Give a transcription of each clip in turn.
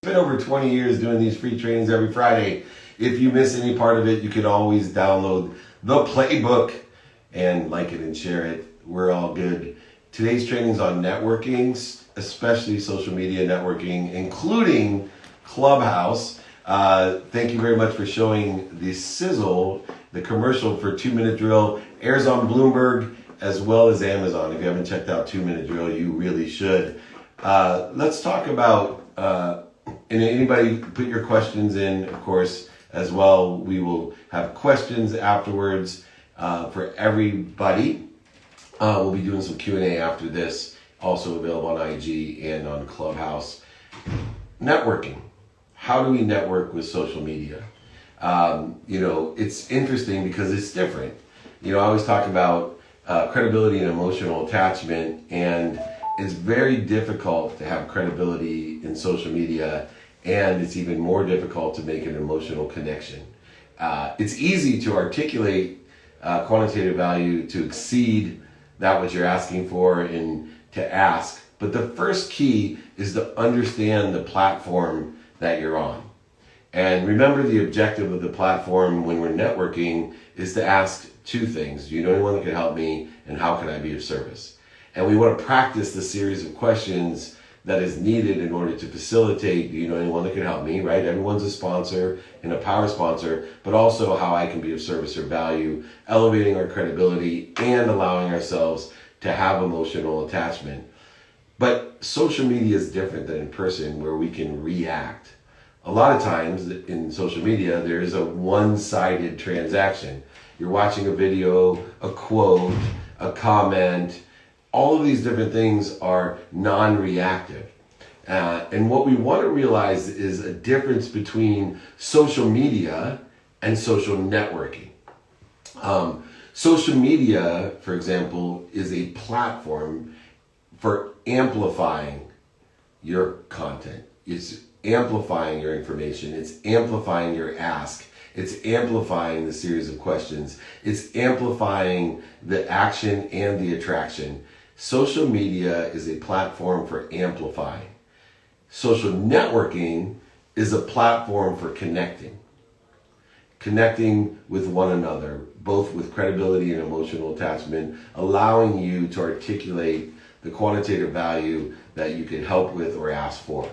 Been over 20 years doing these free trainings every Friday. If you miss any part of it, you can always download the playbook and like it and share it. We're all good. Today's training is on networking, especially social media networking, including Clubhouse. Thank you very much for showing the sizzle, the commercial for 2 Minute Drill. Airs on Bloomberg as well as Amazon. If you haven't checked out 2 Minute Drill, you really should. Let's talk about and anybody put your questions in, of course, as well. We will have questions afterwards for everybody. We'll be doing some Q&A after this, also available on IG and on Clubhouse. Networking. How do we network with social media? It's interesting because it's different. I always talk about credibility and emotional attachment, and it's very difficult to have credibility in social media, and it's even more difficult to make an emotional connection. It's easy to articulate quantitative value to exceed that which you're asking for and to ask, but the first key is to understand the platform that you're on. And remember, the objective of the platform when we're networking is to ask two things. Do you know anyone that can help me, and how can I be of service? And we want to practice the series of questions that is needed in order to facilitate, do you know anyone that can help me, right? Everyone's a sponsor and a power sponsor, but also how I can be of service or value, elevating our credibility and allowing ourselves to have emotional attachment. But social media is different than in person, where we can react. A lot of times in social media, there is a one-sided transaction. You're watching a video, a quote, a comment. All of these different things are non-reactive. And what we want to realize is a difference between social media and social networking. Social media, for example, is a platform for amplifying your content. It's amplifying your information. It's amplifying your ask. It's amplifying the series of questions. It's amplifying the action and the attraction. Social media is a platform for amplifying. Social networking is a platform for connecting with one another, both with credibility and emotional attachment, allowing you to articulate the quantitative value that you can help with or ask for.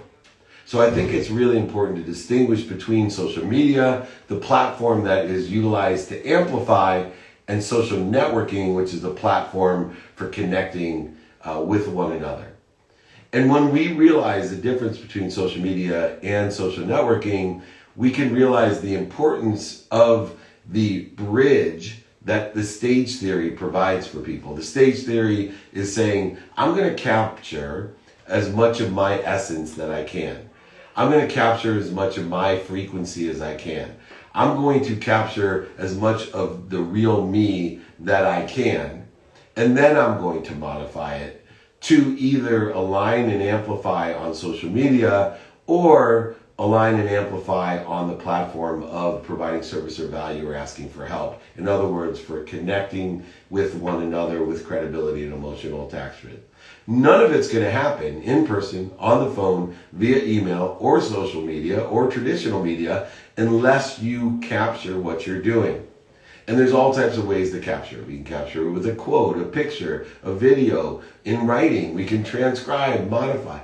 So I think it's really important to distinguish between social media, the platform that is utilized to amplify, and social networking, which is the platform for connecting with one another. And when we realize the difference between social media and social networking, we can realize the importance of the bridge that the stage theory provides for people. The stage theory is saying, I'm going to capture as much of my essence that I can. I'm going to capture as much of my frequency as I can. I'm going to capture as much of the real me that I can. And then I'm going to modify it to either align and amplify on social media or align and amplify on the platform of providing service or value or asking for help. In other words, for connecting with one another with credibility and emotional attachment. None of it's going to happen in person, on the phone, via email, or social media, or traditional media, unless you capture what you're doing. And there's all types of ways to capture. We can capture it with a quote, a picture, a video, in writing. We can transcribe, modify.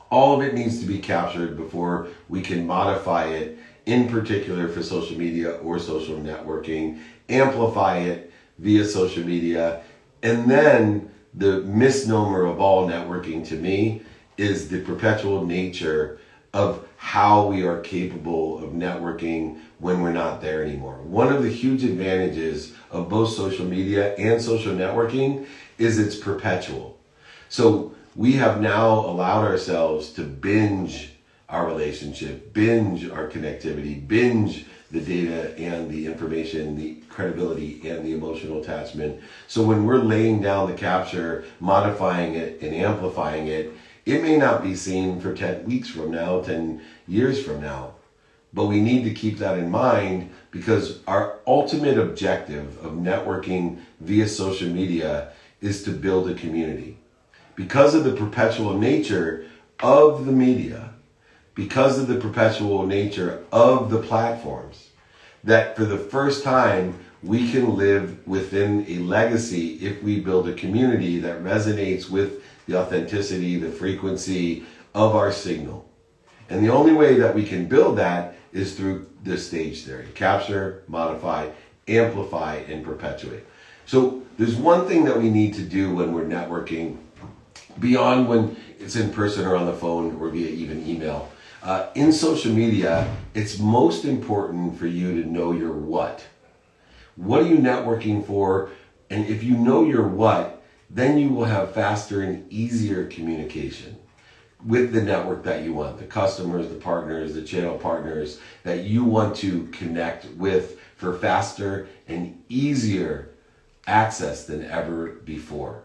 All of it needs to be captured before we can modify it, in particular for social media or social networking, amplify it via social media. And then the misnomer of all networking to me is the perpetual nature of how we are capable of networking when we're not there anymore. One of the huge advantages of both social media and social networking is it's perpetual. So we have now allowed ourselves to binge our relationship, binge our connectivity, binge the data and the information, the credibility and the emotional attachment. So when we're laying down the capture, modifying it and amplifying it, it may not be seen for 10 weeks from now, 10 years from now. But we need to keep that in mind, because our ultimate objective of networking via social media is to build a community. Because of the perpetual nature of the media, because of the perpetual nature of the platforms, that for the first time, we can live within a legacy if we build a community that resonates with the authenticity, the frequency of our signal. And the only way that we can build that is through the stage theory: capture, modify, amplify, and perpetuate. So there's one thing that we need to do when we're networking, beyond when it's in person or on the phone or via even email. In social media, it's most important for you to know your what. What are you networking for? And if you know your what, then you will have faster and easier communication with the network that you want, the customers, the partners, the channel partners that you want to connect with for faster and easier access than ever before.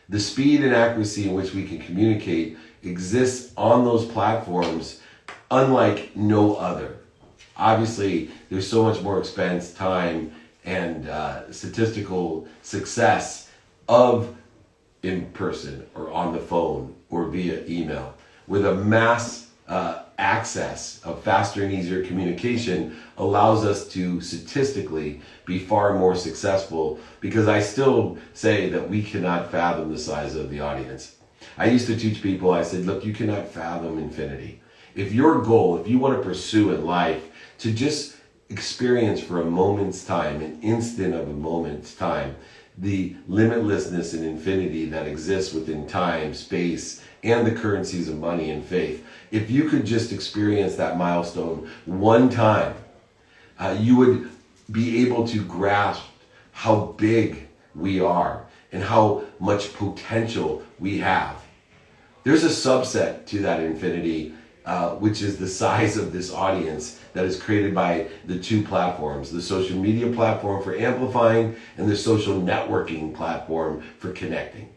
The speed and accuracy in which we can communicate exists on those platforms unlike no other. Obviously, there's so much more expense, time, and statistical success of in person or on the phone or via email. With a mass access of faster and easier communication allows us to statistically be far more successful, because I still say that we cannot fathom the size of the audience. I used to teach people, I said, look, you cannot fathom infinity. If your goal, if you want to pursue in life to just experience for a moment's time, an instant of a moment's time, the limitlessness and infinity that exists within time, space, and the currencies of money and faith, if you could just experience that milestone one time, you would be able to grasp how big we are and how much potential we have. There's a subset to that infinity, which is the size of this audience that is created by the two platforms: the social media platform for amplifying and the social networking platform for connecting.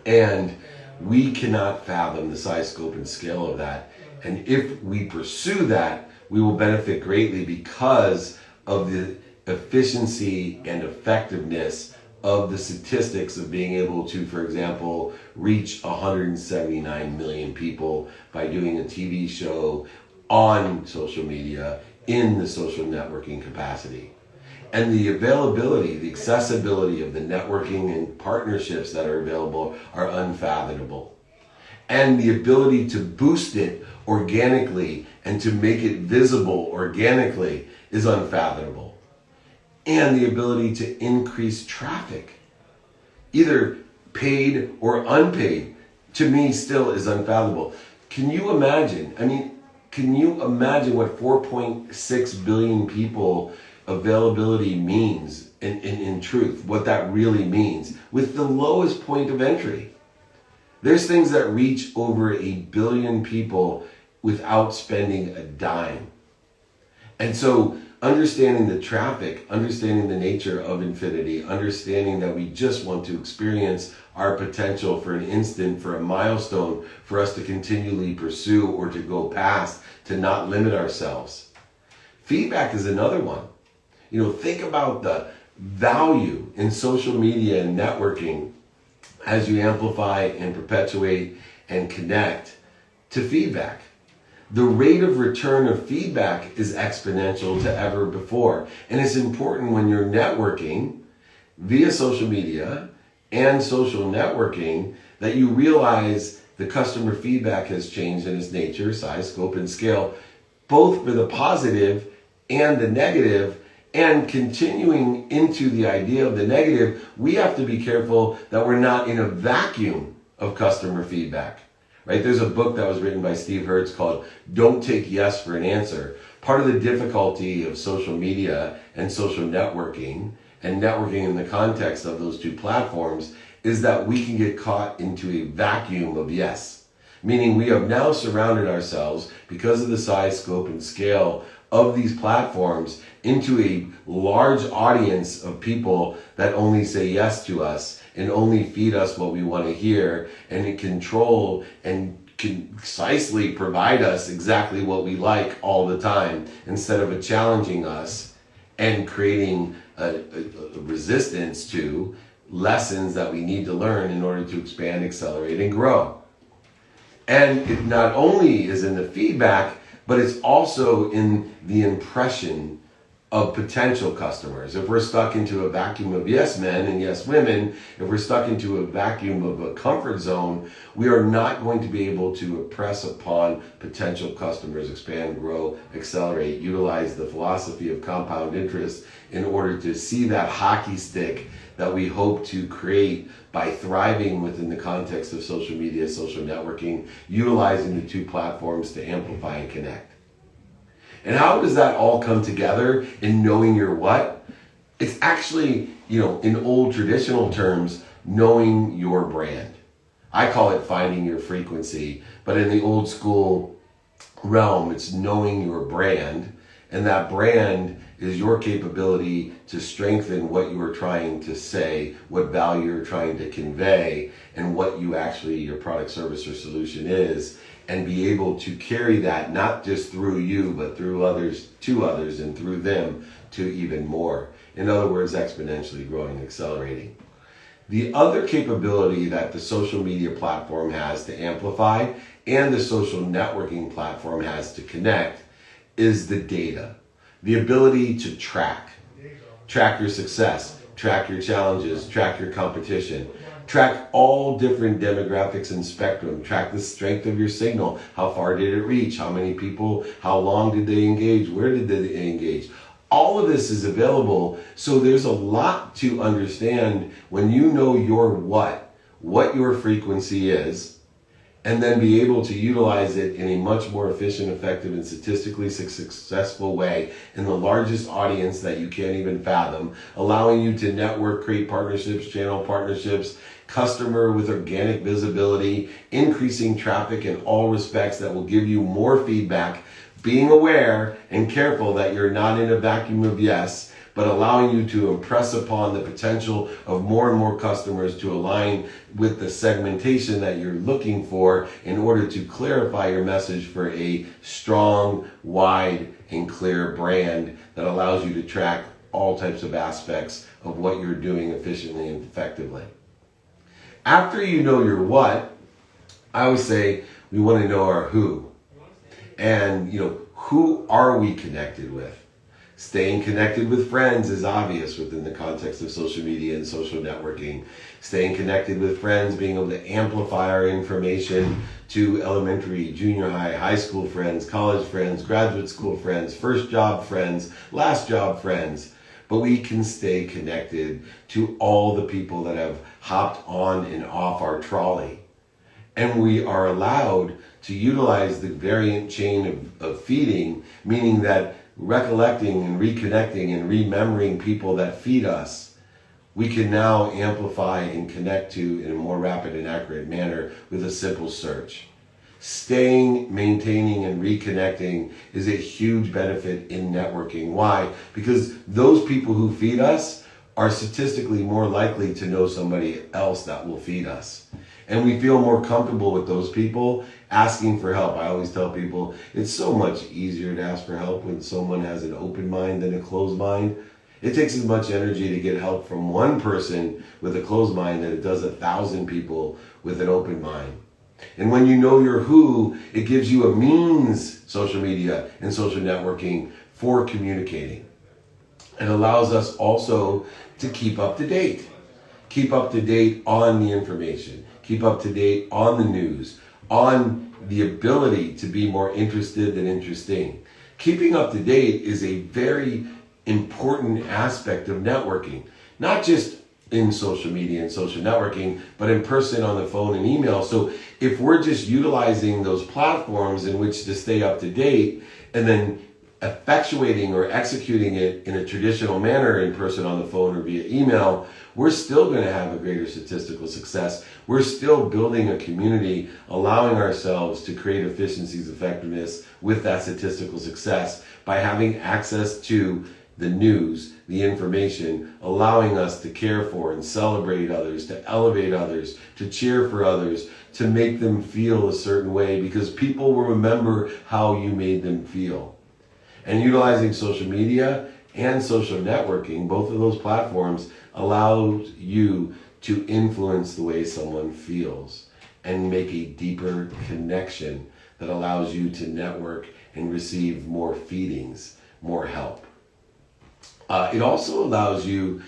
And we cannot fathom the size, scope, and scale of that. And if we pursue that, we will benefit greatly because of the efficiency and effectiveness of the statistics of being able to, for example, reach 179 million people by doing a TV show on social media in the social networking capacity. And the availability, the accessibility of the networking and partnerships that are available are unfathomable. And the ability to boost it organically and to make it visible organically is unfathomable. And the ability to increase traffic, either paid or unpaid, to me still is unfathomable. Can you imagine? Can you imagine what 4.6 billion people availability means in truth, what that really means with the lowest point of entry? There's things that reach over 1 billion people without spending a dime. And so understanding the traffic, understanding the nature of infinity, understanding that we just want to experience our potential for an instant, for a milestone, for us to continually pursue or to go past, to not limit ourselves. Feedback is another one. Think about the value in social media and networking as you amplify and perpetuate and connect to feedback. The rate of return of feedback is exponential to ever before. And it's important when you're networking via social media and social networking that you realize the customer feedback has changed in its nature, size, scope, and scale, both for the positive and the negative. And continuing into the idea of the negative, we have to be careful that we're not in a vacuum of customer feedback. Right? There's a book that was written by Steve Hertz called Don't Take Yes for an Answer. Part of the difficulty of social media and social networking and networking in the context of those two platforms is that we can get caught into a vacuum of yes. Meaning we have now surrounded ourselves, because of the size, scope, and scale of these platforms, into a large audience of people that only say yes to us and only feed us what we want to hear, and control and concisely provide us exactly what we like all the time, instead of challenging us and creating a resistance to lessons that we need to learn in order to expand, accelerate, and grow. And it not only is in the feedback, but it's also in the impression of potential customers. If we're stuck into a vacuum of yes men and yes women, if we're stuck into a vacuum of a comfort zone, we are not going to be able to impress upon potential customers, expand, grow, accelerate, utilize the philosophy of compound interest in order to see that hockey stick that we hope to create by thriving within the context of social media, social networking, utilizing the two platforms to amplify and connect. And how does that all come together in knowing your what? It's actually, in old traditional terms, knowing your brand. I call it finding your frequency, but in the old school realm, it's knowing your brand. And that brand is your capability to strengthen what you are trying to say, what value you're trying to convey, and what you actually, your product, service, or solution is, and be able to carry that not just through you, but through others, to others, and through them to even more. In other words, exponentially growing, accelerating. The other capability that the social media platform has to amplify and the social networking platform has to connect is the data. The ability to track your success, track your challenges, track your competition, track all different demographics and spectrum, track the strength of your signal, how far did it reach, how many people, how long did they engage, where did they engage. All of this is available, so there's a lot to understand when you know your what your frequency is, and then be able to utilize it in a much more efficient, effective, and statistically successful way in the largest audience that you can't even fathom, allowing you to network, create partnerships, channel partnerships, customer with organic visibility, increasing traffic in all respects that will give you more feedback, being aware and careful that you're not in a vacuum of yes, but allowing you to impress upon the potential of more and more customers to align with the segmentation that you're looking for in order to clarify your message for a strong, wide, and clear brand that allows you to track all types of aspects of what you're doing efficiently and effectively. After you know your what, I always say we want to know our who. And, who are we connected with? Staying connected with friends is obvious within the context of social media and social networking. Staying connected with friends, being able to amplify our information to elementary, junior high, high school friends, college friends, graduate school friends, first job friends, last job friends. But we can stay connected to all the people that have hopped on and off our trolley. And we are allowed to utilize the variant chain of feeding, meaning that recollecting and reconnecting and remembering people that feed us, we can now amplify and connect to in a more rapid and accurate manner with a simple search. Staying, maintaining, and reconnecting is a huge benefit in networking. Why? Because those people who feed us are statistically more likely to know somebody else that will feed us. And we feel more comfortable with those people asking for help. I always tell people it's so much easier to ask for help when someone has an open mind than a closed mind. It takes as much energy to get help from one person with a closed mind than it does 1,000 people with an open mind. And when you know your who, it gives you a means, social media and social networking, for communicating. It allows us also to keep up to date. Keep up to date on the information. Keep up to date on the news, on the ability to be more interested than interesting. Keeping up to date is a very important aspect of networking, not just in social media and social networking, but in person, on the phone, and email. So if we're just utilizing those platforms in which to stay up to date and then effectuating or executing it in a traditional manner in person, on the phone, or via email, we're still going to have a greater statistical success. We're still building a community, allowing ourselves to create efficiencies, effectiveness with that statistical success by having access to the news, the information, allowing us to care for and celebrate others, to elevate others, to cheer for others, to make them feel a certain way, because people will remember how you made them feel. And utilizing social media and social networking, both of those platforms, allows you to influence the way someone feels. and make a deeper connection that allows you to network and receive more feedings, more help. It also allows you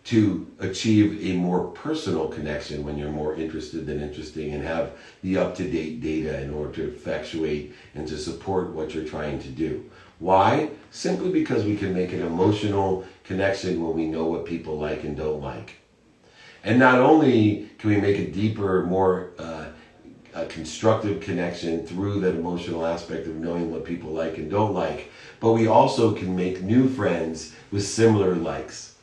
to achieve a more personal connection when you're more interested than interesting and have the up-to-date data in order to effectuate and to support what you're trying to do. Why? Simply because we can make an emotional connection when we know what people like and don't like. And not only can we make a deeper, more a constructive connection through that emotional aspect of knowing what people like and don't like, but we also can make new friends with similar likes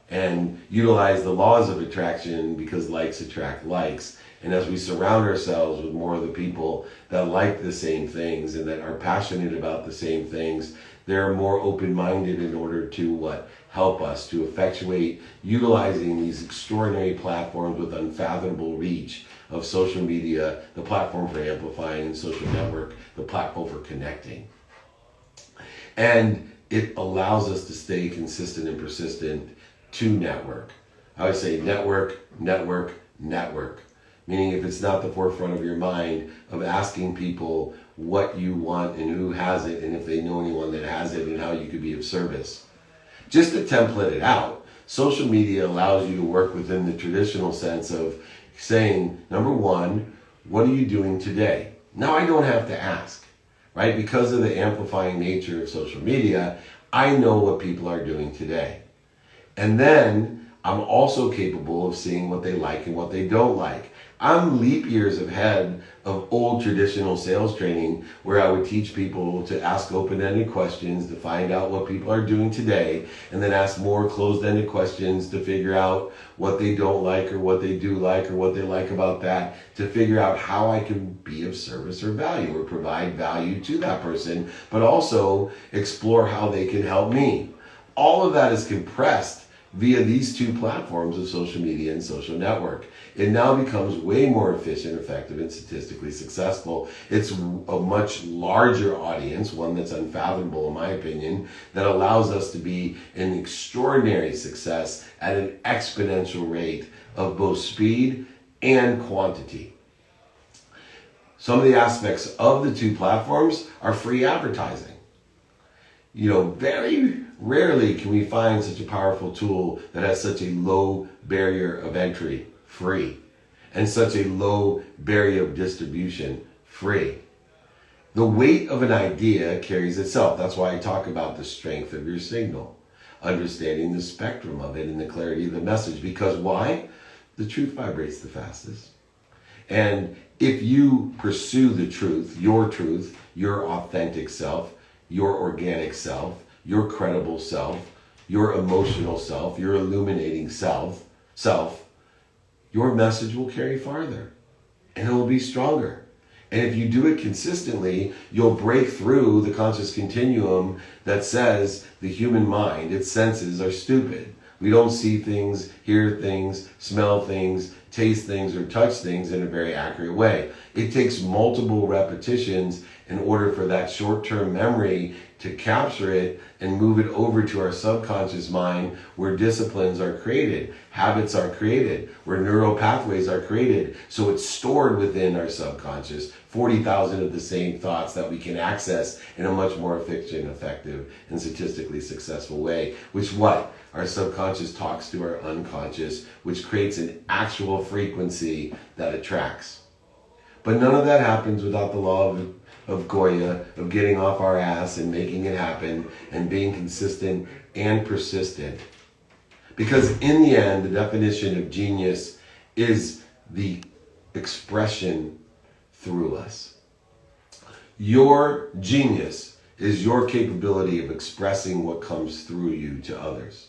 and utilize the laws of attraction, because likes attract likes. And as we surround ourselves with more of the people that like the same things and that are passionate about the same things, they're more open-minded in order to help us to effectuate utilizing these extraordinary platforms with unfathomable reach of social media, the platform for amplifying, social network, the platform for connecting. And it allows us to stay consistent and persistent to network. I would say network, network, network. Meaning if it's not the forefront of your mind of asking people what you want and who has it and if they know anyone that has it and how you could be of service. Just to template it out, social media allows you to work within the traditional sense of saying, number one, what are you doing today? Now I don't have to ask, right? Because of the amplifying nature of social media, I know what people are doing today. And then I'm also capable of seeing what they like and what they don't like. I'm leap years ahead of old traditional sales training where I would teach people to ask open-ended questions to find out what people are doing today, and then ask more closed-ended questions to figure out what they don't like or what they do like or what they like about that, to figure out how I can be of service or value or provide value to that person, but also explore how they can help me. All of that is compressed via these two platforms of social media and social network. It now becomes way more efficient, effective, and statistically successful. It's a much larger audience, one that's unfathomable in my opinion, that allows us to be an extraordinary success at an exponential rate of both speed and quantity. Some of the aspects of the two platforms are free advertising. Very rarely can we find such a powerful tool that has such a low barrier of entry, free, and such a low barrier of distribution, free. The weight of an idea carries itself. That's why I talk about the strength of your signal, understanding the spectrum of it and the clarity of the message. Because why? The truth vibrates the fastest. And if you pursue the truth, your authentic self, your organic self, your credible self, your emotional self, your illuminating self, your message will carry farther and it will be stronger. And if you do it consistently, you'll break through the conscious continuum that says the human mind, its senses are stupid. We don't see things, hear things, smell things, taste things, or touch things in a very accurate way. It takes multiple repetitions in order for that short-term memory to capture it and move it over to our subconscious mind, where disciplines are created, habits are created, where neural pathways are created. So it's stored within our subconscious, 40,000 of the same thoughts that we can access in a much more efficient, effective, and statistically successful way. Which our subconscious talks to our unconscious, which creates an actual frequency that attracts. But none of that happens without the law of Goya, of getting off our ass and making it happen and being consistent and persistent. Because in the end, the definition of genius is the expression through us. Your genius is your capability of expressing what comes through you to others.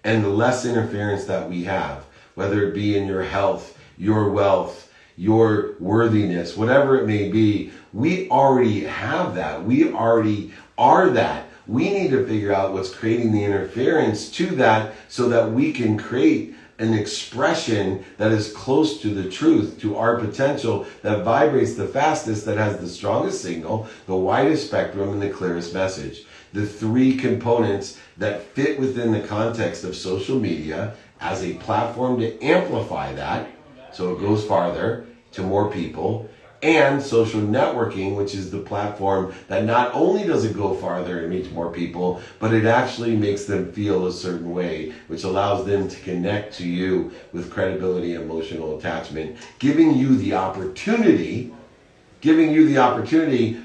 And the less interference that we have, whether it be in your health, your wealth, your worthiness, whatever it may be, we already have that. We already are that. We need to figure out what's creating the interference to that so that we can create an expression that is close to the truth, to our potential, that vibrates the fastest, that has the strongest signal, the widest spectrum, and the clearest message. The three components that fit within the context of social media as a platform to amplify that, so it goes farther to more people, and social networking, which is the platform that not only does it go farther and reach more people, but it actually makes them feel a certain way, which allows them to connect to you with credibility, emotional attachment, giving you the opportunity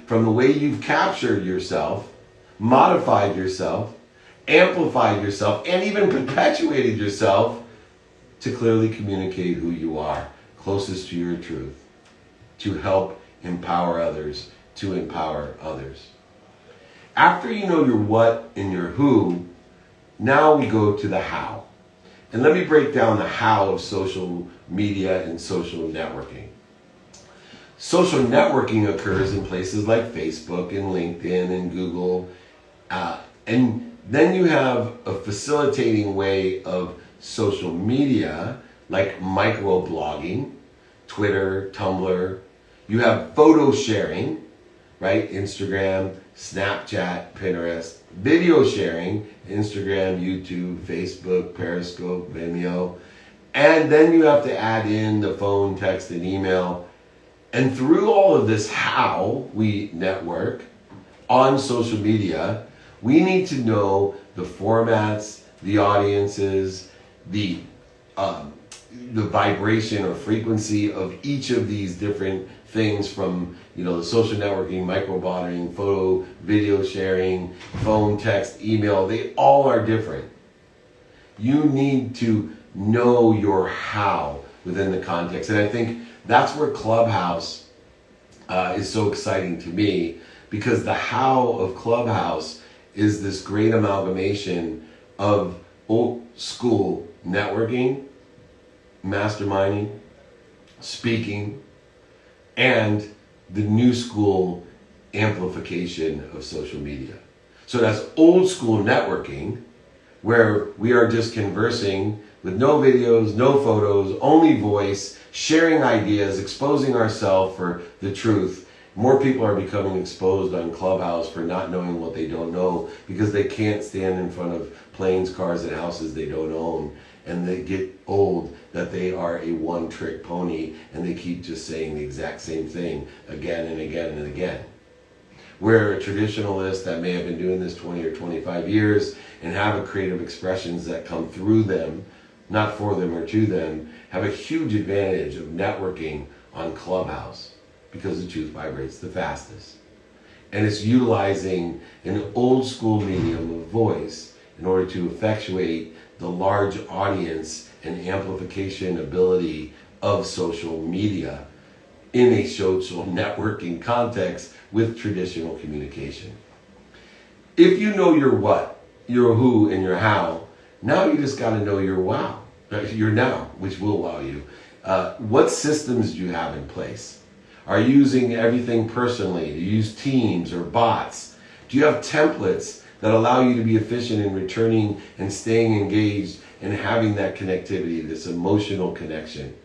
from the way you've captured yourself, modified yourself, amplified yourself, and even perpetuated yourself to clearly communicate who you are, closest to your truth, to help empower others, to empower others. After you know your what and your who, now we go to the how. And let me break down the how of social media and social networking. Social networking occurs in places like Facebook and LinkedIn and Google. And then you have a facilitating way of social media like microblogging, Twitter, Tumblr. You have photo sharing, right? Instagram, Snapchat, Pinterest. Video sharing, Instagram, YouTube, Facebook, Periscope, Vimeo. And then you have to add in the phone, text, and email. And through all of this how we network on social media, we need to know the formats, the audiences, the vibration or frequency of each of these different things, from the social networking, microblogging, photo, video sharing, phone, text, email. They all are different. You need to know your how within the context. And I think that's where Clubhouse is so exciting to me, because the how of Clubhouse is this great amalgamation of old school networking, masterminding, speaking, and the new school amplification of social media. So that's old school networking, where we are just conversing with no videos, no photos, only voice, sharing ideas, exposing ourselves for the truth. More people are becoming exposed on Clubhouse for not knowing what they don't know, because they can't stand in front of planes, cars, and houses they don't own. And they get old that they are a one-trick pony, and they keep just saying the exact same thing again and again and again. Where a traditionalist that may have been doing this 20 or 25 years and have a creative expressions that come through them, not for them or to them, have a huge advantage of networking on Clubhouse, because the truth vibrates the fastest. And it's utilizing an old school medium of voice in order to effectuate the large audience and amplification ability of social media in a social networking context with traditional communication. If you know your what, your who, and your how, now you just got to know your wow, your now, which will wow you. What systems do you have in place? Are you using everything personally? Do you use teams or bots? Do you have templates that allow you to be efficient in returning and staying engaged and having that connectivity, this emotional connection?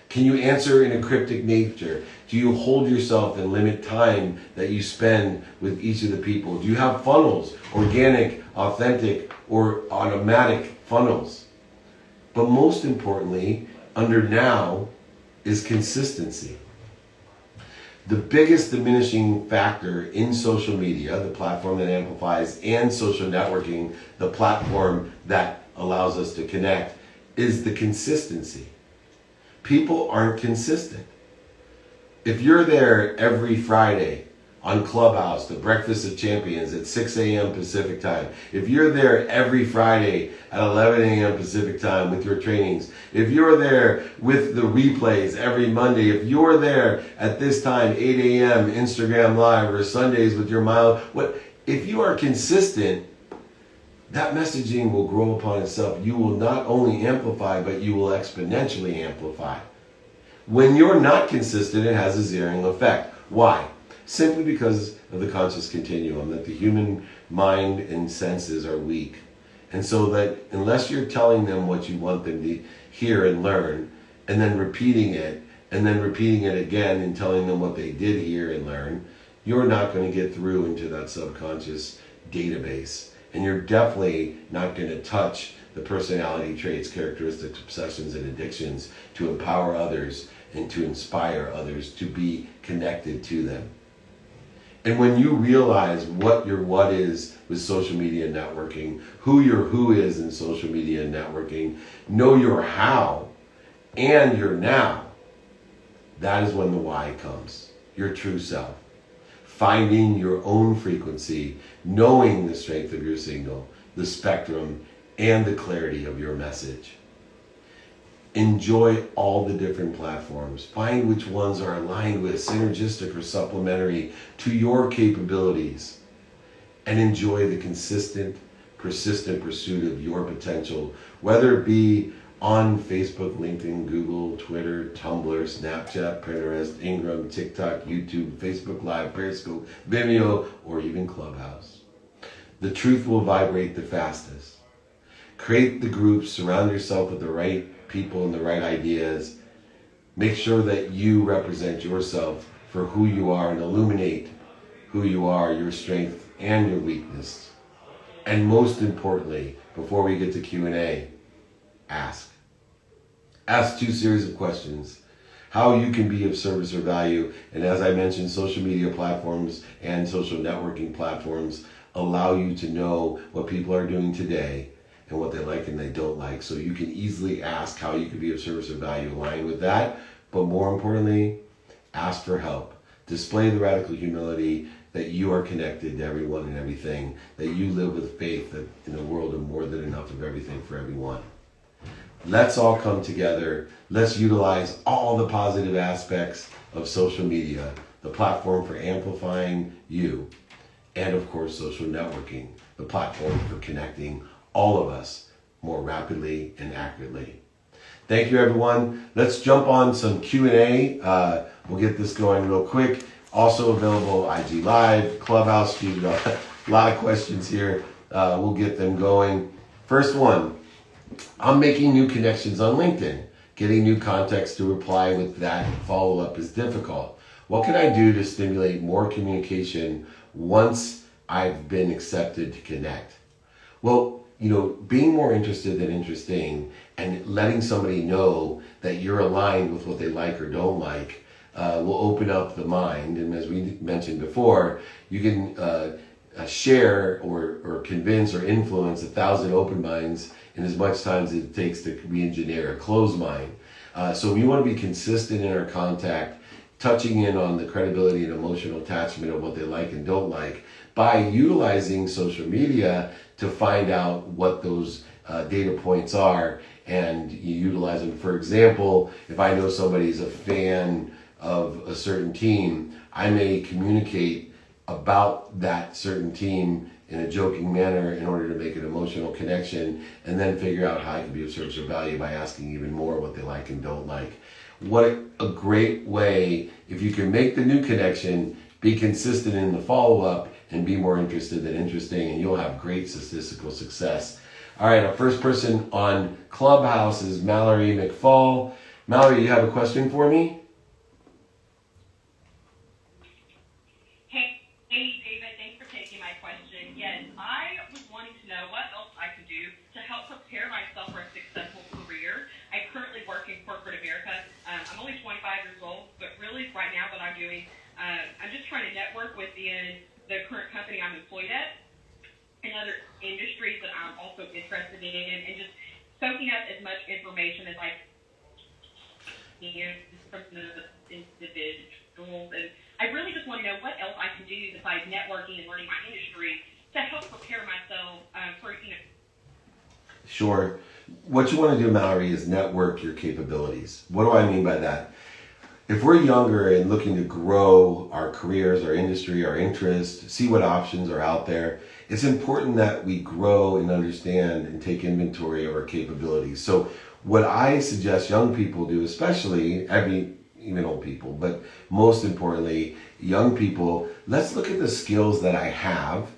Can you answer in a cryptic nature? Do you hold yourself and limit time that you spend with each of the people? Do you have funnels, organic, authentic, or automatic funnels? But most importantly, under now is consistency. The biggest diminishing factor in social media, the platform that amplifies, and social networking, the platform that allows us to connect, is the consistency. People aren't consistent. If you're there every Friday on Clubhouse, the Breakfast of Champions at 6 a.m. Pacific time, if you're there every Friday at 11 a.m. Pacific time with your trainings, if you're there with the replays every Monday, if you're there at this time, 8 a.m. Instagram Live, or Sundays with your if you are consistent, that messaging will grow upon itself. You will not only amplify, but you will exponentially amplify. When you're not consistent, it has a zeroing effect. Why? Simply because of the conscious continuum, that the human mind and senses are weak. And so that unless you're telling them what you want them to hear and learn, and then repeating it, and then repeating it again and telling them what they did hear and learn, you're not going to get through into that subconscious database. And you're definitely not going to touch the personality traits, characteristics, obsessions, and addictions to empower others and to inspire others to be connected to them. And when you realize what your what is with social media networking, who your who is in social media networking, know your how and your now, that is when the why comes, your true self. Finding your own frequency, knowing the strength of your signal, the spectrum, and the clarity of your message. Enjoy all the different platforms. Find which ones are aligned with, synergistic, or supplementary to your capabilities. And enjoy the consistent, persistent pursuit of your potential, whether it be on Facebook, LinkedIn, Google, Twitter, Tumblr, Snapchat, Pinterest, Ingram, TikTok, YouTube, Facebook Live, Periscope, Vimeo, or even Clubhouse. The truth will vibrate the fastest. Create the groups, surround yourself with the right people and the right ideas. Make sure that you represent yourself for who you are and illuminate who you are, your strength and your weakness. And most importantly, before we get to Q&A, ask. Ask 2 series of questions. How you can be of service or value. And as I mentioned, social media platforms and social networking platforms allow you to know what people are doing today and what they like and they don't like. So you can easily ask how you can be of service or value aligned with that. But more importantly, ask for help. Display the radical humility that you are connected to everyone and everything, that you live with faith that in a world of more than enough of everything for everyone. Let's all come together. Let's utilize all the positive aspects of social media, the platform for amplifying you, and of course, social networking, the platform for connecting all of us more rapidly and accurately. Thank you, everyone. Let's jump on some Q&A. We'll get this going real quick. Also available IG Live, Clubhouse. A lot of questions here. We'll get them going. First one. I'm making new connections on LinkedIn. Getting new contacts to reply with that follow-up is difficult. What can I do to stimulate more communication once I've been accepted to connect? Well, being more interested than interesting and letting somebody know that you're aligned with what they like or don't like will open up the mind. And as we mentioned before, you can share or convince or influence 1,000 open minds in as much time as it takes to re-engineer a closed mind. So we want to be consistent in our contact, touching in on the credibility and emotional attachment of what they like and don't like by utilizing social media to find out what those data points are, and you utilize them. For example, if I know somebody's a fan of a certain team, I may communicate about that certain team in a joking manner in order to make an emotional connection, and then figure out how I can be of service or value by asking even more what they like and don't like. What a great way, if you can make the new connection, be consistent in the follow-up, and be more interested than interesting, and you'll have great statistical success. All right, our first person on Clubhouse is Mallory McFall. Mallory, you have a question for me? Hey, David, thanks for taking my question. Yes, I was wanting to know what else I could do to help prepare myself for a successful career. I currently work in corporate America. I'm only 25 years old, but really right now what I'm doing, I'm just trying to network within the current company I'm employed at and other industries that I'm also interested in, and just soaking up as much information as I can from the individuals. And I really just want to know what else I can do besides networking and learning my industry to help prepare myself for. Sure. What you want to do, Mallory, is network your capabilities. What do I mean by that? If we're younger and looking to grow our careers, our industry, our interests, see what options are out there, it's important that we grow and understand and take inventory of our capabilities. So what I suggest young people do, especially even old people, but most importantly, young people, let's look at the skills that I have,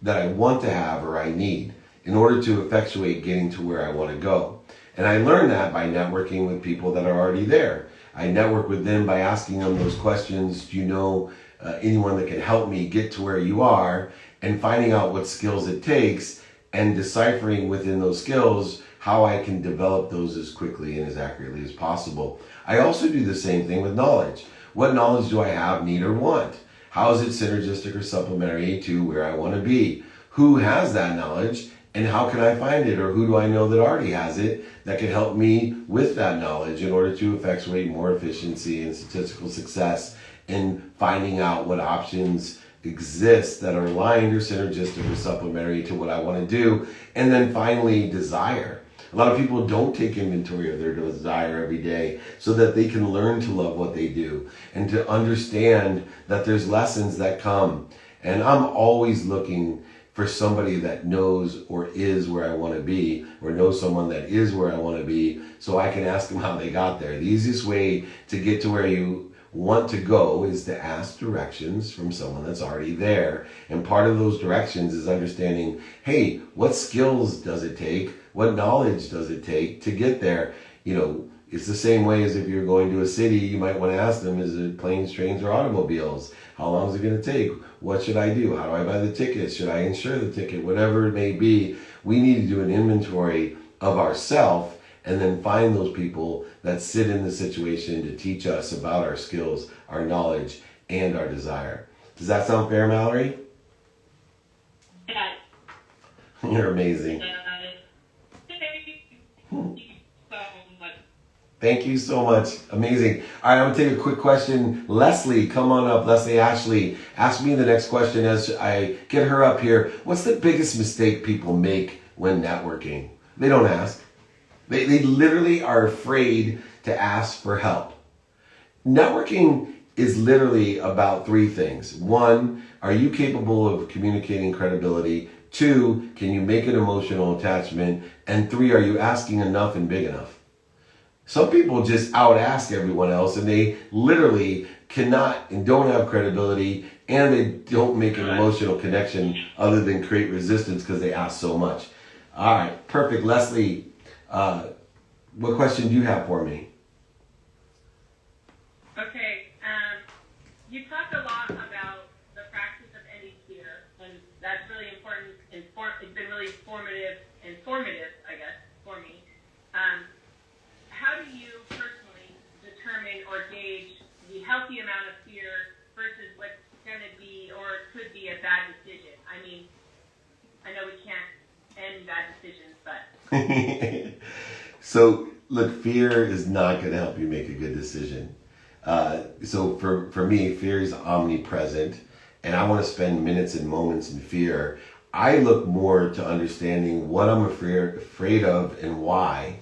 that I want to have or I need in order to effectuate getting to where I want to go. And I learned that by networking with people that are already there. I network with them by asking them those questions. Do you know anyone that can help me get to where you are? And finding out what skills it takes and deciphering within those skills how I can develop those as quickly and as accurately as possible. I also do the same thing with knowledge. What knowledge do I have, need, or want? How is it synergistic or supplementary to where I want to be? Who has that knowledge, and how can I find it? Or who do I know that already has it that can help me with that knowledge in order to effectuate more efficiency and statistical success in finding out what options exist that are aligned or synergistic or supplementary to what I want to do? And then finally, desire. A lot of people don't take inventory of their desire every day so that they can learn to love what they do and to understand that there's lessons that come. And I'm always looking for somebody that knows or is where I want to be, or knows someone that is where I want to be, so I can ask them how they got there. The easiest way to get to where you want to go is to ask directions from someone that's already there. And part of those directions is understanding, hey, what skills does it take? What knowledge does it take to get there? You know, it's the same way as if you're going to a city, you might want to ask them, is it planes, trains, or automobiles? How long is it going to take? What should I do? How do I buy the tickets? Should I insure the ticket? Whatever it may be, we need to do an inventory of ourselves and then find those people that sit in the situation to teach us about our skills, our knowledge, and our desire. Does that sound fair, Mallory? Yeah. You're amazing. Thank you so much. Amazing. All right, I'm going to take a quick question. Leslie, come on up. Leslie Ashley, ask me the next question as I get her up here. What's the biggest mistake people make when networking? They don't ask. They literally are afraid to ask for help. Networking is literally about three things. One, are you capable of communicating credibility? Two, can you make an emotional attachment? And three, are you asking enough and big enough? Some people just out-ask everyone else, and they literally cannot and don't have credibility, and they don't make an emotional connection other than create resistance because they ask so much. All right, perfect. Leslie, what question do you have for me? Okay, you talked a lot about the practice of ending fear, and that's really important. It's been really informative, I guess, for me. How do you personally determine or gauge the healthy amount of fear versus what's going to be or could be a bad decision? I mean, I know we can't end bad decisions, but... So, look, fear is not going to help you make a good decision. So for me, fear is omnipresent, and I want to spend minutes and moments in fear. I look more to understanding what I'm afraid of and why,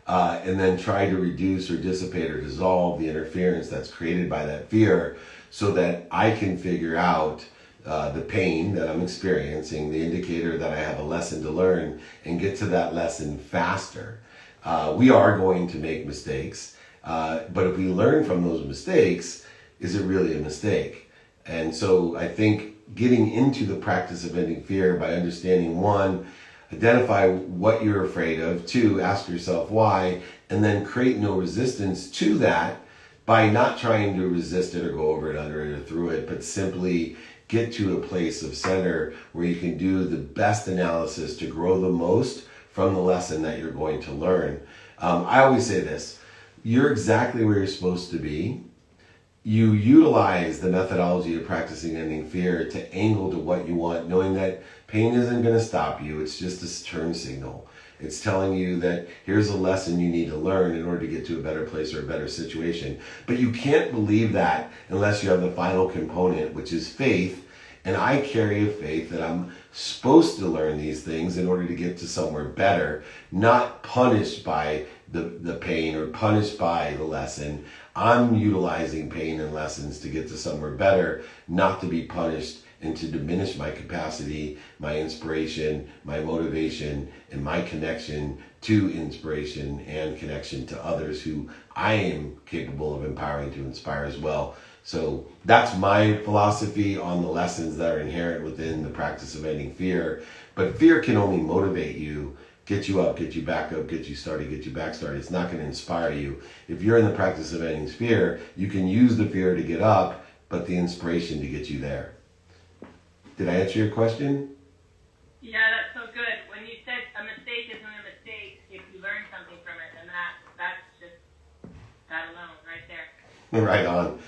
and then try to reduce or dissipate or dissolve the interference that's created by that fear so that I can figure out the pain that I'm experiencing, the indicator that I have a lesson to learn, and get to that lesson faster. We are going to make mistakes, but if we learn from those mistakes, is it really a mistake? And so I think getting into the practice of ending fear by understanding, one, identify what you're afraid of, two, ask yourself why, and then create no resistance to that by not trying to resist it or go over it, under it, or through it, but simply get to a place of center where you can do the best analysis to grow the most from the lesson that you're going to learn. I always say this, you're exactly where you're supposed to be. You utilize the methodology of practicing ending fear to angle to what you want, knowing that pain isn't going to stop you. It's just a turn signal. It's telling you that here's a lesson you need to learn in order to get to a better place or a better situation. But you can't believe that unless you have the final component, which is faith. And I carry a faith that I'm supposed to learn these things in order to get to somewhere better, not punished by the pain or punished by the lesson. I'm utilizing pain and lessons to get to somewhere better, not to be punished and to diminish my capacity, my inspiration, my motivation, and my connection to inspiration and connection to others who I am capable of empowering to inspire as well. So that's my philosophy on the lessons that are inherent within the practice of ending fear. But fear can only motivate you, get you up, get you back up, get you started, get you back started. It's not going to inspire you. If you're in the practice of ending fear, you can use the fear to get up, but the inspiration to get you there. Did I answer your question? Yeah, that's so good. When mistake isn't a mistake if you learn something from it, and that's just that alone right there. Right on.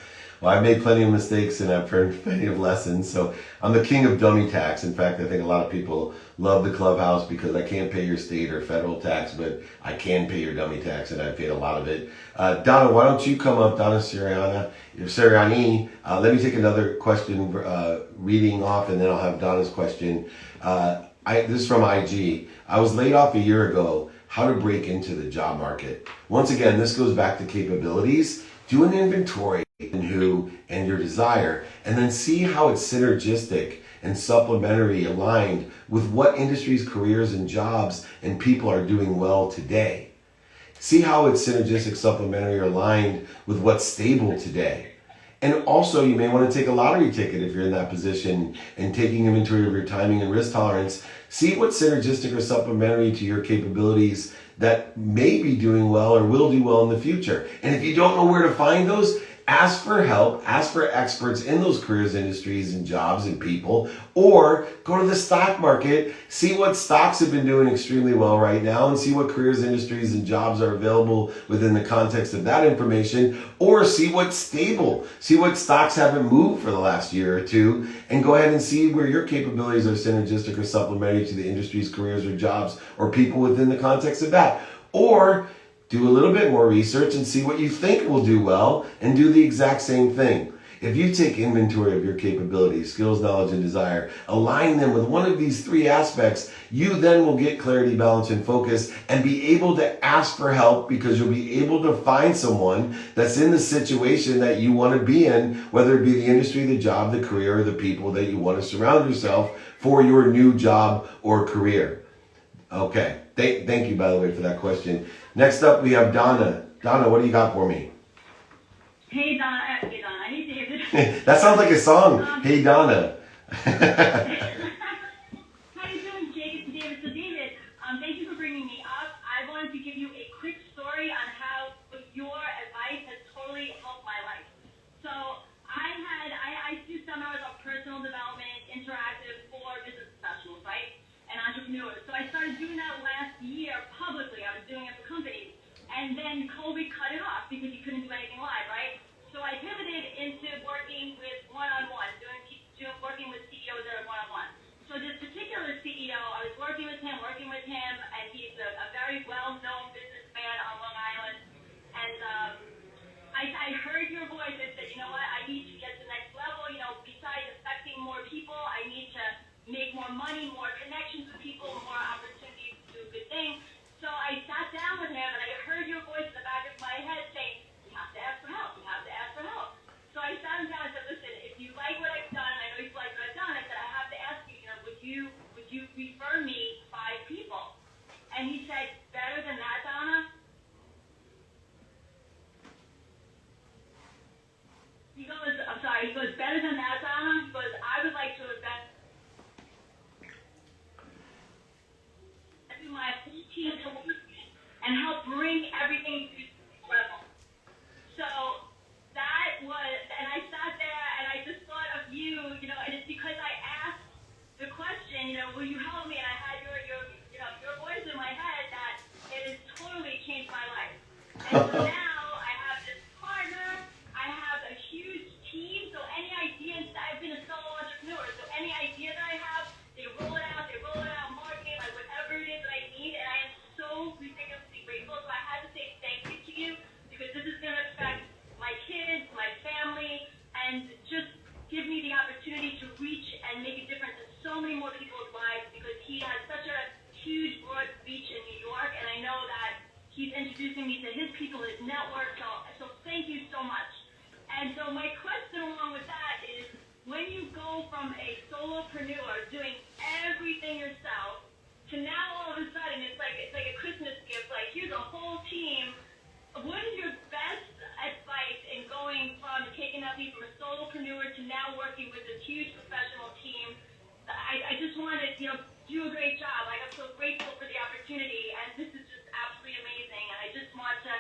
Well, I've made plenty of mistakes and I've learned plenty of lessons. So I'm the king of dummy tax. In fact, I think a lot of people love the clubhouse because I can't pay your state or federal tax, but I can pay your dummy tax, and I've paid a lot of it. Donna, why don't you come up, Donna Siriani? Let me take another question, reading off, and then I'll have Donna's question. This is from IG. I was laid off a year ago. How to break into the job market. Once again, this goes back to capabilities. Do an inventory in who and your desire, and then see how it's synergistic and supplementary aligned with what industries, careers, and jobs and people are doing well today. See how it's synergistic, supplementary, or aligned with what's stable today. And also, you may want to take a lottery ticket if you're in that position and taking inventory of your timing and risk tolerance. See what's synergistic or supplementary to your capabilities that may be doing well or will do well in the future. And if you don't know where to find those, ask for help, ask for experts in those careers, industries, and jobs and people, or go to the stock market, see what stocks have been doing extremely well right now, and see what careers, industries, and jobs are available within the context of that information, or see what's stable, see what stocks haven't moved for the last year or two, and go ahead and see where your capabilities are synergistic or supplementary to the industries, careers, or jobs, or people within the context of that. Or do a little bit more research and see what you think will do well and do the exact same thing. If you take inventory of your capabilities, skills, knowledge, and desire, align them with one of these three aspects, you then will get clarity, balance, and focus and be able to ask for help, because you'll be able to find someone that's in the situation that you want to be in, whether it be the industry, the job, the career, or the people that you want to surround yourself for your new job or career. Okay. Thank you, by the way, for that question. Next up, we have Donna. Donna, what do you got for me? Hey Donna, hey David. That sounds like a song. Hey Donna. How you doing, David? So David, thank you for bringing me up. I wanted to give you a quick story on how your advice has totally helped my life. So I do seminars on personal development, interactive for business professionals, right? And entrepreneurs. So I started doing that last year publicly. I was doing it for companies. And then COVID cut it off because you couldn't do anything live, right? So I pivoted into working with one-on-one, working with CEOs that are one-on-one. So this particular CEO, I was working with him, and he's a very well-known businessman on Long Island. And I heard your voice and said, you know what, I need to get to the next level. You know, besides affecting more people, I need to make more money, more connections with people, more opportunities to do good things. So I sat down with him and I heard your voice in the back of my head saying, you have to ask for help, you have to ask for help. So I sat him down and said, listen, if you like what I've done, and I know you like what I've done, I said, I have to ask you, would you refer me 5 people? And he said, better than that, Donna? He goes, better than that, Donna? He goes, I would like to invest my whole team to work and help bring everything to the level. So that was, and I sat there and I just thought of you, and it's because I asked the question, will you help me? And I had your voice in my head that it has totally changed my life. And so now I have this partner, I have a huge team, so any ideas, I've been a solo entrepreneur, so any idea that I have, they roll it out, marketing, like whatever it is that I need, and I am so ridiculously grateful. So I had to say thank you to you, because this is going to affect my kids, my family, and just give me the opportunity to reach and make a difference in so many more people's lives, because he has such a huge, broad reach in New York, and I know that he's introducing me to his people, his network, so thank you so much. And so my question along with that is, when you go from a solopreneur doing everything yourself to now all of a sudden it's like a Christmas gift, like here's a whole team, what is your best advice in going from taking that leap from a solopreneur to now working with this huge professional team? I just want to do a great job. Like, I'm so grateful for the opportunity, and this is just absolutely amazing, and I just want to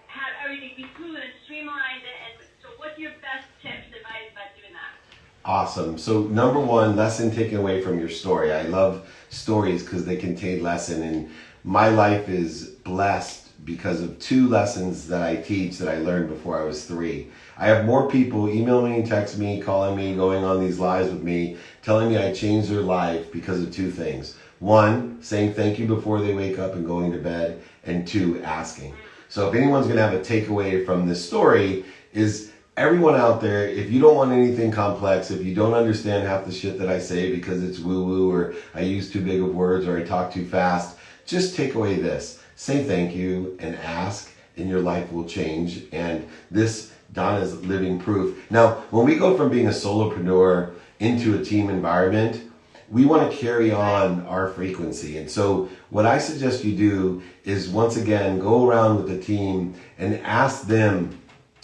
have everything be smooth and streamlined. And so what's your best tips, advice about doing that? Awesome. So number one, lesson taken away from your story. I love stories because they contain lesson. And my life is blessed because of two lessons that I teach that I learned before I was 3. I have more people emailing me, texting me, calling me, going on these lives with me, telling me I changed their life because of 2 things. 1, saying thank you before they wake up and going to bed, and 2, asking. So if anyone's going to have a takeaway from this story is everyone out there, if you don't want anything complex, if you don't understand half the shit that I say because it's woo-woo or I use too big of words or I talk too fast, just take away this. Say thank you and ask, and your life will change. And this, Donna's living proof. Now, when we go from being a solopreneur into a team environment, we want to carry on our frequency. And so what I suggest you do is, once again, go around with the team and ask them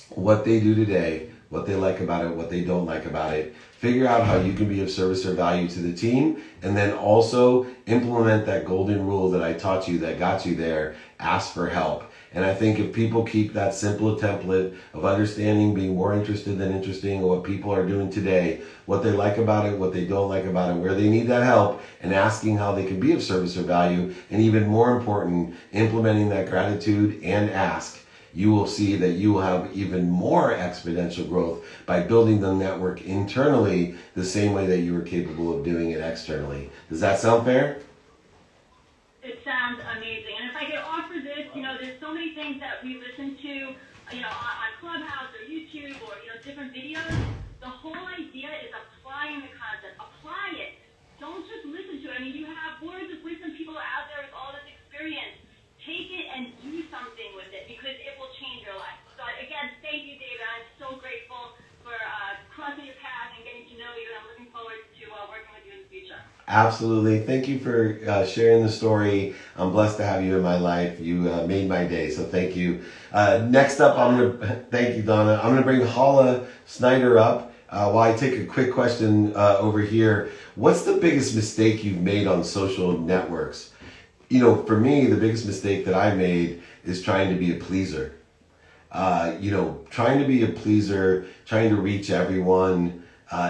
what they do today, what they like about it, what they don't like about it. Figure out how you can be of service or value to the team, and then also implement that golden rule that I taught you that got you there. Ask for help. And I think if people keep that simple template of understanding, being more interested than interesting, or what people are doing today, what they like about it, what they don't like about it, where they need that help, and asking how they can be of service or value, and even more important, implementing that gratitude and ask, you will see that you will have even more exponential growth by building the network internally the same way that you were capable of doing it externally. Does that sound fair? It sounds amazing. And if I could offer this, there's so many things that we listen to, on Clubhouse or YouTube or, different videos. The whole idea is applying the concept. Apply it. Don't just listen to it. I mean, you have words of wisdom. People are out there with all this experience. Take it and do something with it, because it will change your life. So again, thank you, David. I'm so grateful for crossing your path and getting to know you, and I'm looking forward to working with you in the future. Absolutely. Thank you for sharing the story. I'm blessed to have you in my life. You made my day, so thank you. Next up, thank you, Donna. I'm gonna bring Hala Snyder up while I take a quick question over here. What's the biggest mistake you've made on social networks? For me, the biggest mistake that I made is trying to be a pleaser. Trying to be a pleaser, trying to reach everyone,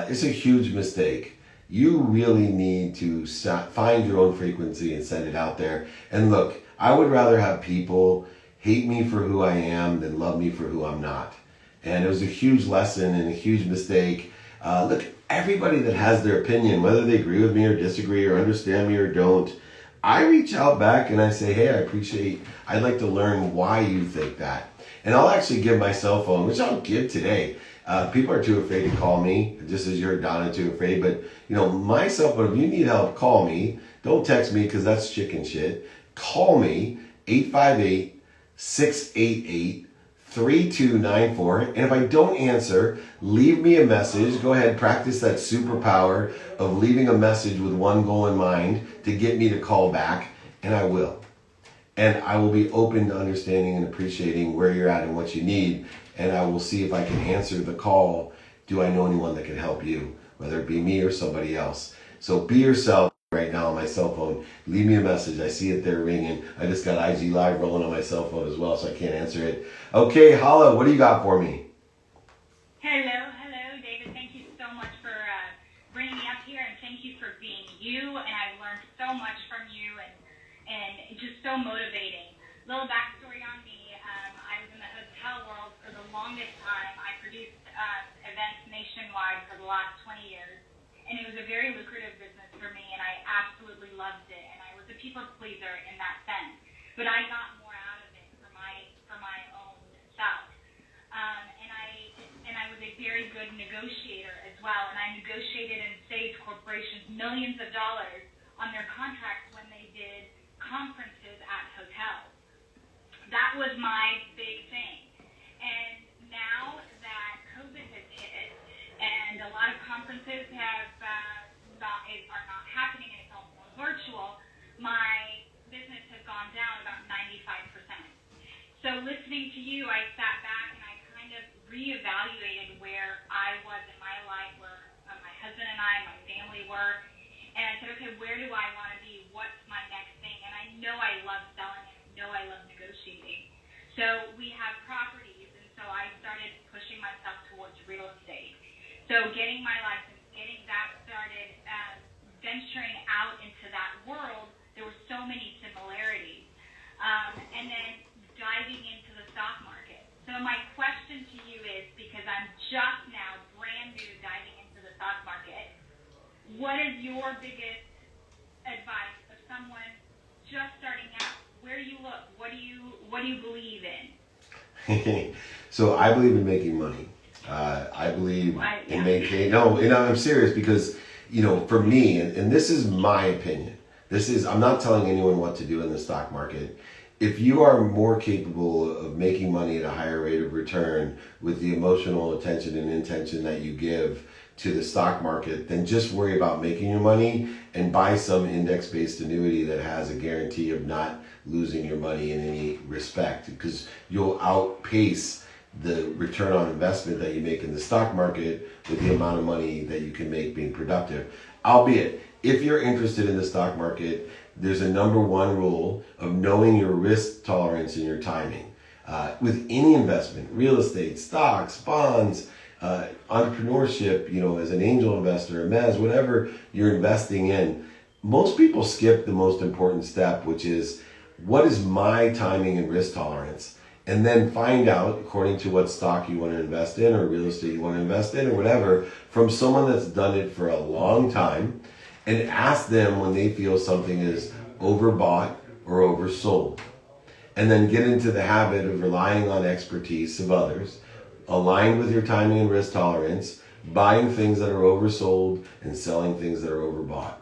is a huge mistake. You really need to find your own frequency and send it out there. And look, I would rather have people hate me for who I am than love me for who I'm not. And it was a huge lesson and a huge mistake. Look, everybody that has their opinion, whether they agree with me or disagree or understand me or don't, I reach out back and I say, hey, I'd like to learn why you think that. And I'll actually give my cell phone, which I'll give today. People are too afraid to call me, just as you're, Donna, too afraid. But, my cell phone, if you need help, call me. Don't text me because that's chicken shit. Call me, 858-688-3294. And if I don't answer, leave me a message. Go ahead, practice that superpower of leaving a message with one goal in mind to get me to call back, and I will. And I will be open to understanding and appreciating where you're at and what you need, and I will see if I can answer the call. Do I know anyone that can help you, whether it be me or somebody else? So be yourself right now on my cell phone. Leave me a message. I see it there ringing. I just got IG Live rolling on my cell phone as well, so I can't answer it. Okay, Hala, what do you got for me? Hello, David. Thank you so much for bringing me up here, and thank you for being you. And I've learned so much from you, and just so motivating. Little backstory on me: I was in the hotel world for the longest time. I produced events nationwide for the last 20 years, and it was a very lucrative business for me, and I absolutely loved it. And I was a people pleaser in that sense, but I got more out of it for my own self. And I was a very good negotiator as well, and I negotiated and saved corporations millions of dollars on their contracts when they did conferences at hotels. That was my big thing. And now that COVID has hit, and a lot of conferences are not happening, and it's all more virtual, my business has gone down about 95%. So listening to you, I sat back and I kind of reevaluated where I was in my life, where my husband and I, my family were, and I said, okay, where do I want to be? What's my next thing? And I know I love selling, and I know I love negotiating. So we have properties, and so I started pushing myself towards real estate. So getting my license, getting that started, venturing out into that world, there were so many similarities. what is your biggest advice of someone just starting out? Where do you look? What do you believe in? So I believe in making money. I believe in making, I'm serious because, for me, and this is my opinion. I'm not telling anyone what to do in the stock market. If you are more capable of making money at a higher rate of return with the emotional attention and intention that you give to the stock market, then just worry about making your money and buy some index-based annuity that has a guarantee of not losing your money in any respect, because you'll outpace the return on investment that you make in the stock market with the amount of money that you can make being productive. Albeit, if you're interested in the stock market, there's a number one rule of knowing your risk tolerance and your timing. With any investment, real estate, stocks, bonds, entrepreneurship, as an angel investor, a mezz, whatever you're investing in, most people skip the most important step, which is, what is my timing and risk tolerance? And then find out, according to what stock you want to invest in or real estate you want to invest in or whatever, from someone that's done it for a long time, and ask them when they feel something is overbought or oversold. And then get into the habit of relying on expertise of others, aligned with your timing and risk tolerance, buying things that are oversold and selling things that are overbought.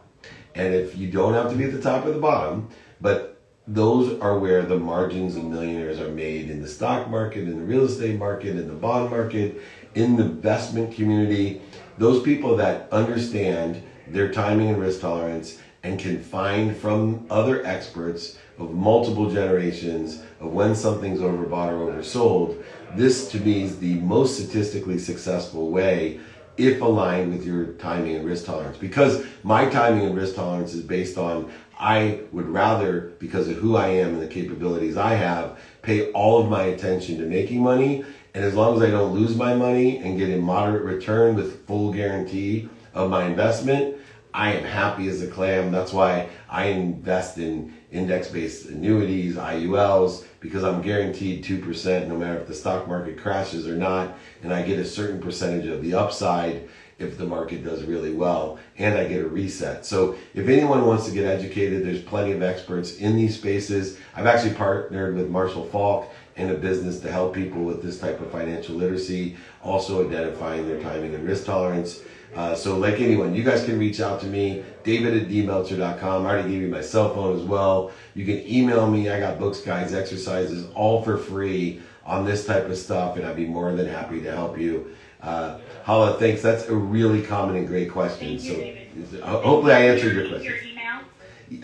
And if you don't have to be at the top or the bottom, but those are where the margins of millionaires are made, in the stock market, in the real estate market, in the bond market, in the investment community. Those people that understand their timing and risk tolerance and can find from other experts of multiple generations of when something's overbought or oversold. This to me is the most statistically successful way if aligned with your timing and risk tolerance. Because my timing and risk tolerance is based on, I would rather, because of who I am and the capabilities I have, pay all of my attention to making money. And as long as I don't lose my money and get a moderate return with full guarantee of my investment, I am happy as a clam. That's why I invest in index-based annuities, IULs, because I'm guaranteed 2% no matter if the stock market crashes or not. And I get a certain percentage of the upside if the market does really well, and I get a reset. So if anyone wants to get educated, there's plenty of experts in these spaces. I've actually partnered with Marshall Falk in a business to help people with this type of financial literacy, also identifying their timing and risk tolerance. So like anyone, you guys can reach out to me, david@dmeltzer.com. I already gave you my cell phone as well. You can email me. I got books, guides, exercises, all for free on this type of stuff, and I'd be more than happy to help you. Hala, thanks. That's a really common and great question. Thank you, David. Hopefully I answered your question. Your email?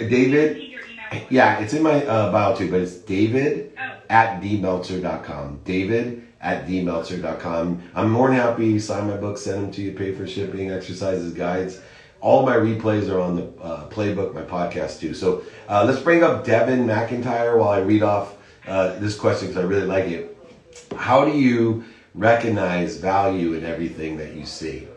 David? Your email? Yeah, it's in my bio too, but it's david@dmeltzer.com. david@dmeltzer.com. I'm more than happy to sign my book, send them to you, pay for shipping, exercises, guides. All my replays are on the playbook, my podcast too. So let's bring up Devin McIntyre while I read off this question because I really like it. How do you recognize value in everything that you see?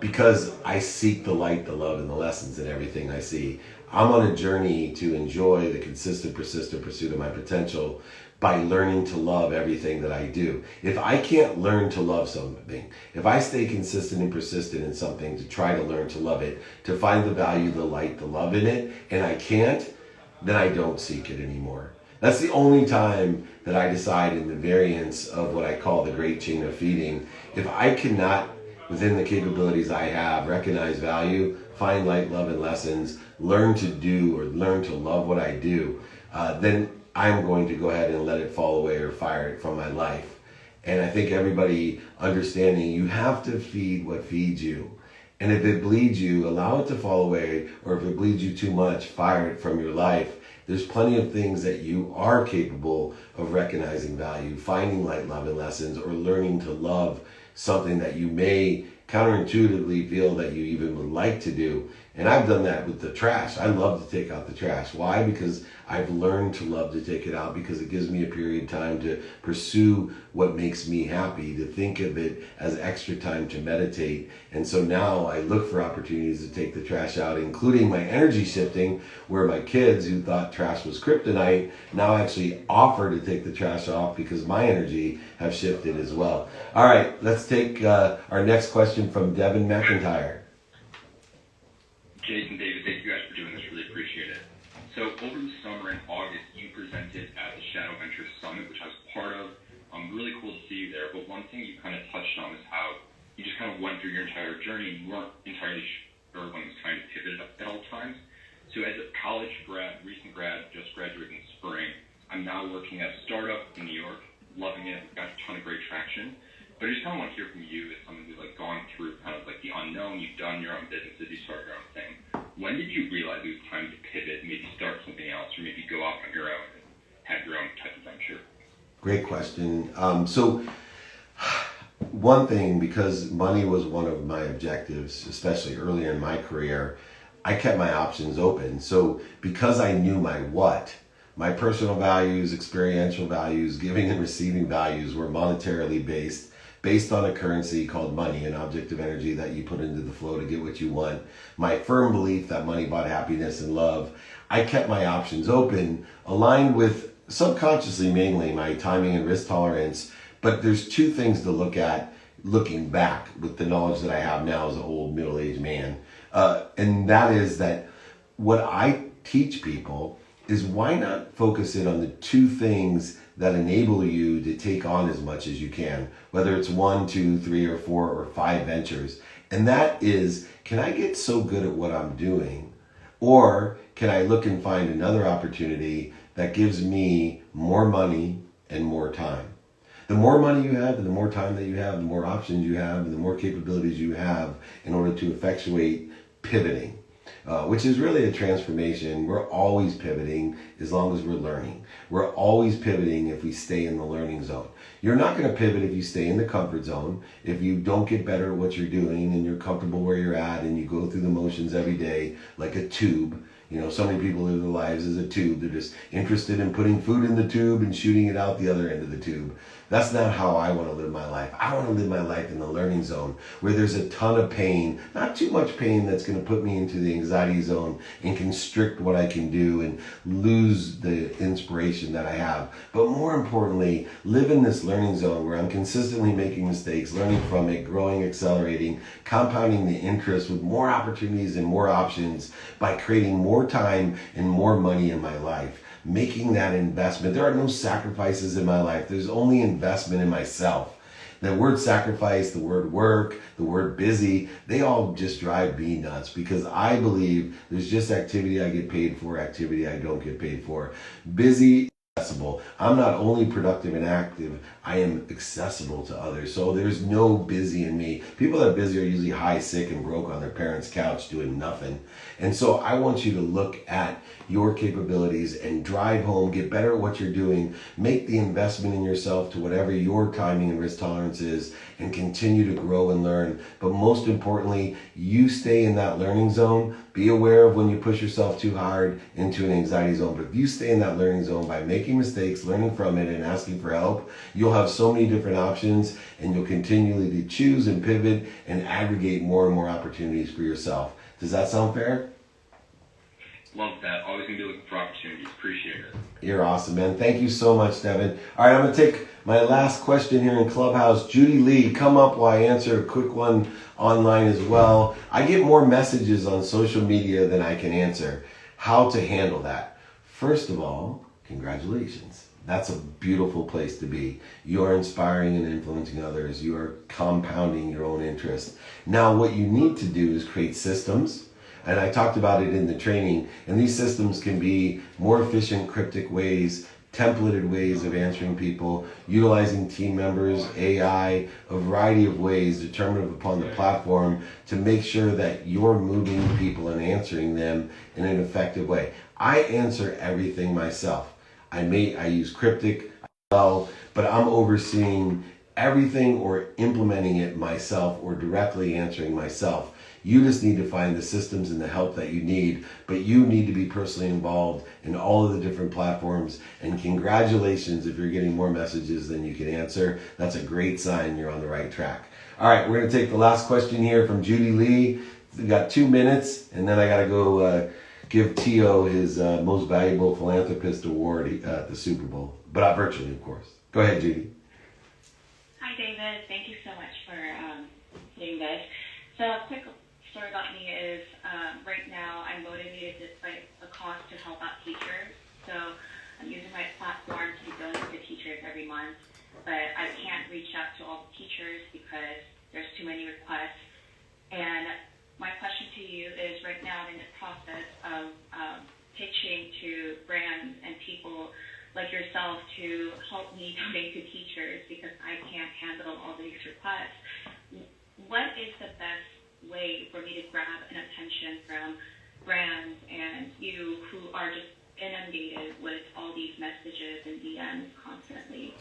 Because I seek the light, the love, and the lessons in everything I see. I'm on a journey to enjoy the consistent, persistent pursuit of my potential by learning to love everything that I do. If I can't learn to love something, if I stay consistent and persistent in something to try to learn to love it, to find the value, the light, the love in it, and I can't, then I don't seek it anymore. That's the only time that I decide in the variance of what I call the great chain of feeding. If I cannot, within the capabilities I have, recognize value, find light, love, and lessons, learn to do or learn to love what I do, then I'm going to go ahead and let it fall away or fire it from my life. And I think everybody understanding you have to feed what feeds you. And if it bleeds you, allow it to fall away, or if it bleeds you too much, fire it from your life. There's plenty of things that you are capable of recognizing value, finding light, love, and lessons, or learning to love something that you may counterintuitively feel that you even would like to do. And I've done that with the trash. I love to take out the trash. Why? Because I've learned to love to take it out, because it gives me a period of time to pursue what makes me happy, to think of it as extra time to meditate. And so now I look for opportunities to take the trash out, including my energy shifting, where my kids who thought trash was kryptonite now actually offer to take the trash off because my energy have shifted as well. All right, let's take our next question from Devin McIntyre. Jason, David, thank you guys for doing this. Really appreciate it. So over the summer in August, you presented at the Shadow Ventures Summit, which I was part of. Really cool to see you there. But one thing you kind of touched on was how you just kind of went through your entire journey and you weren't entirely sure when it was time to pivot at all times. So as a college grad, recent grad, just graduated in spring, I'm now working at a startup in New York, loving it. We've got a ton of great traction. But I just kind of want to hear from you as someone who's like gone through kind of like the unknown. You've done your own businesses, you started your own thing. When did you realize it was time to pivot, maybe start something else, or maybe go off on your own and have your own type of venture? Great question. So one thing, because money was one of my objectives, especially earlier in my career, I kept my options open. So because I knew my what, my personal values, experiential values, giving and receiving values were monetarily based on a currency called money, an object of energy that you put into the flow to get what you want. My firm belief that money bought happiness and love. I kept my options open, aligned with subconsciously mainly my timing and risk tolerance. But there's two things to look at looking back with the knowledge that I have now as an old middle-aged man. And that is that what I teach people is why not focus in on the two things that enable you to take on as much as you can, whether it's 1, 2, 3, or 4, or 5 ventures. And that is, can I get so good at what I'm doing? Or can I look and find another opportunity that gives me more money and more time? The more money you have and the more time that you have, the more options you have and the more capabilities you have in order to effectuate pivoting, which is really a transformation. We're always pivoting as long as we're learning. We're always pivoting if we stay in the learning zone. You're not going to pivot if you stay in the comfort zone, if you don't get better at what you're doing and you're comfortable where you're at and you go through the motions every day like a tube. You know, so many people live their lives as a tube. They're just interested in putting food in the tube and shooting it out the other end of the tube. That's not how I want to live my life. I want to live my life in the learning zone where there's a ton of pain, not too much pain that's going to put me into the anxiety zone and constrict what I can do and lose the inspiration that I have. But more importantly, live in this learning zone where I'm consistently making mistakes, learning from it, growing, accelerating, compounding the interest with more opportunities and more options by creating more time and more money in my life. Making that investment. There are no sacrifices in my life. There's only investment in myself. The word sacrifice, the word work, the word busy, they all just drive me nuts because I believe there's just activity I get paid for, activity I don't get paid for. Busy, accessible. I'm not only productive and active, I am accessible to others. So there's no busy in me. People that are busy are usually high, sick, and broke on their parents' couch doing nothing. And so I want you to look at your capabilities and drive home, get better at what you're doing, make the investment in yourself to whatever your timing and risk tolerance is, and continue to grow and learn. But most importantly, you stay in that learning zone. Be aware of when you push yourself too hard into an anxiety zone. But if you stay in that learning zone by making mistakes, learning from it, and asking for help, you'll have so many different options and you'll continually to choose and pivot and aggregate more and more opportunities for yourself. Does that sound fair? Love that. Always going to be looking for opportunities. Appreciate it. You're awesome, man. Thank you so much, Devin. All right, I'm going to take my last question here in Clubhouse. Judy Lee, come up while I answer a quick one online as well. I get more messages on social media than I can answer. How to handle that? First of all, congratulations. That's a beautiful place to be. You are inspiring and influencing others. You are compounding your own interest. Now, what you need to do is create systems. And I talked about it in the training. And these systems can be more efficient, cryptic ways, templated ways of answering people, utilizing team members, AI, a variety of ways determined upon the platform to make sure that you're moving people and answering them in an effective way. I answer everything myself. I use cryptic, but I'm overseeing everything or implementing it myself or directly answering myself. You just need to find the systems and the help that you need, but you need to be personally involved in all of the different platforms. And congratulations if you're getting more messages than you can answer. That's a great sign you're on the right track. All right, we're going to take the last question here from Judy Lee. We've got 2 minutes, and then I got to go give Tio his most valuable philanthropist award at the Super Bowl, but virtually, of course. Go ahead, Judy. Hi, David. Thank you so much for doing this. So a quick story about me is right now created this like a cause to help out teachers. So I'm using my platform to donate to teachers every month, but I can't reach out to all the teachers because there's too many requests. And my question to you is, right now I'm in the process of pitching to brands and people like yourself to help me donate to teachers because I can't handle all these requests. What is the best way for me to grab an attention from brands and you who are just inundated with all these messages and DMs constantly?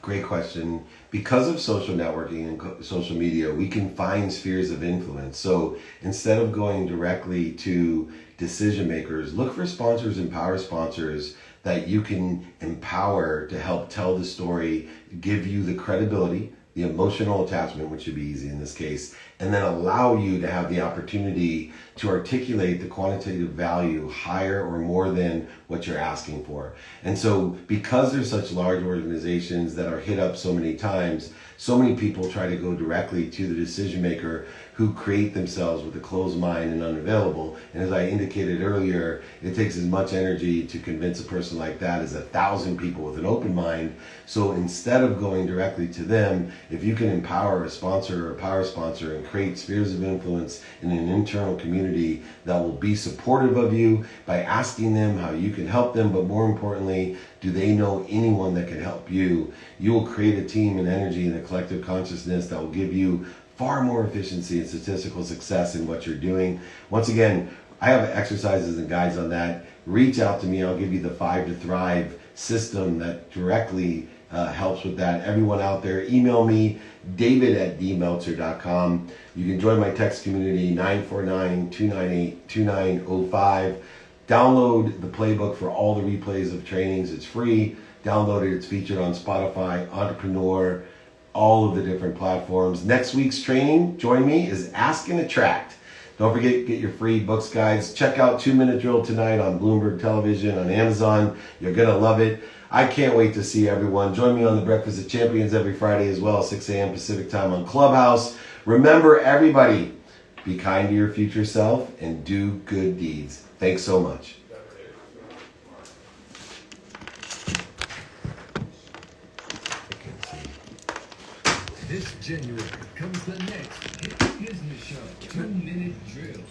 Great question. Because of social networking and social media, we can find spheres of influence. So instead of going directly to decision makers, look for sponsors and power sponsors that you can empower to help tell the story, give you the credibility, the emotional attachment, which would be easy in this case, and then allow you to have the opportunity to articulate the quantitative value higher or more than what you're asking for. And so because there's such large organizations that are hit up so many times, so many people try to go directly to the decision maker who create themselves with a closed mind and unavailable. And as I indicated earlier, it takes as much energy to convince a person like that as 1,000 people with an open mind. So instead of going directly to them, if you can empower a sponsor or a power sponsor and create spheres of influence in an internal community that will be supportive of you by asking them how you can help them, but more importantly, do they know anyone that can help you? You will create a team and energy and a collective consciousness that will give you far more efficiency and statistical success in what you're doing. Once again, I have exercises and guides on that. Reach out to me. I'll give you the 5 to Thrive system that directly helps with that. Everyone out there, email me, david@dmeltzer.com. You can join my text community, 949-298-2905. Download the playbook for all the replays of trainings. It's free. Download it. It's featured on Spotify, Entrepreneur, all of the different platforms. Next week's training, join me, is Ask and Attract. Don't forget, get your free books, guides. Check out 2-Minute Drill tonight on Bloomberg Television, on Amazon. You're going to love it. I can't wait to see everyone. Join me on the Breakfast of Champions every Friday as well, 6 a.m. Pacific time on Clubhouse. Remember, everybody, be kind to your future self and do good deeds. Thanks so much. This January comes the next hit business show, 2-Minute Drill.